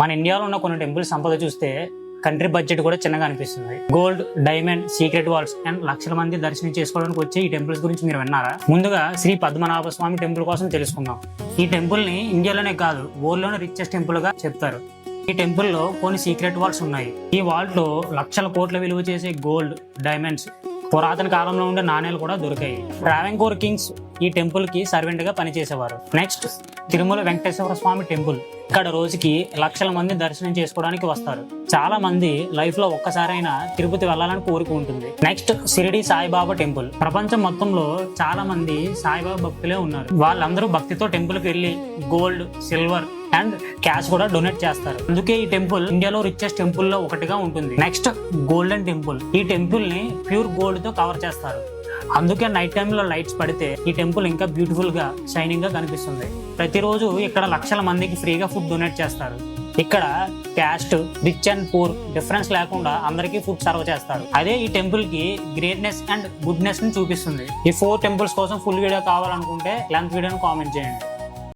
మన ఇండియాలో ఉన్న కొన్ని టెంపుల్ సంపద చూస్తే కంట్రీ బడ్జెట్ కూడా చిన్నగా అనిపిస్తుంది. Gold, diamond, secret walls and లక్షల మంది దర్శనం చేసుకోవడానికి వచ్చే ఈ టెంపుల్స్ గురించి మీరు విన్నారా? ముందుగా శ్రీ పద్మనాభ స్వామి టెంపుల్ కోసం తెలుసుకుందాం. ఈ టెంపుల్ ని ఇండియాలోనే కాదు వరల్డ్ లోనే రిచెస్ట్ టెంపుల్ గా చెప్తారు. ఈ టెంపుల్ లో కొన్ని సీక్రెట్ వాల్స్ ఉన్నాయి. ఈ వాల్ట్ లో లక్షల కోట్ల విలువ చేసే గోల్డ్, డైమండ్స్, పురాతన కాలంలో ఉండే నాణేలు కూడా దొరికాయి. ట్రావెంకోర్ కింగ్స్ ఈ టెంపుల్ కి సర్వెంట్ గా పనిచేసేవారు. నెక్స్ట్ తిరుమల వెంకటేశ్వర స్వామి టెంపుల్. ఇక్కడ రోజుకి లక్షల మంది దర్శనం చేసుకోవడానికి వస్తారు. చాలా మంది లైఫ్ లో ఒక్కసారైనా తిరుపతి వెళ్ళాలని కోరిక ఉంటుంది. Next Shirdi Saibaba temple. ప్రపంచం మొత్తంలో చాలా మంది సాయిబాబా భక్తులే ఉన్నారు. వాళ్ళందరూ భక్తితో టెంపుల్ కి వెళ్ళి గోల్డ్, సిల్వర్ అండ్ క్యాష్ కూడా డొనేట్ చేస్తారు. అందుకే ఈ టెంపుల్ ఇండియాలో రిచెస్ట్ టెంపుల్ లో ఒకటిగా ఉంటుంది. Next golden temple. ఈ టెంపుల్ ని ప్యూర్ గోల్డ్ తో కవర్ చేస్తారు. అందుకే నైట్ టైంలో లైట్స్ పడితే ఈ టెంపుల్ ఇంకా బ్యూటిఫుల్ గా, షైనింగ్ గా కనిపిస్తుంది. ప్రతిరోజు ఇక్కడ లక్షల మందికి ఫ్రీగా ఫుడ్ డొనేట్ చేస్తారు. ఇక్కడ caste, rich and poor difference లేకుండా అందరికీ ఫుడ్ సర్వ్ చేస్తారు. అదే ఈ టెంపుల్ కి గ్రేట్నెస్ అండ్ గుడ్నెస్ ని చూపిస్తుంది. ఈ 4 టెంపుల్స్ కోసం ఫుల్ వీడియో కావాలనుకుంటే లెంత్ వీడియోని కామెంట్ చేయండి.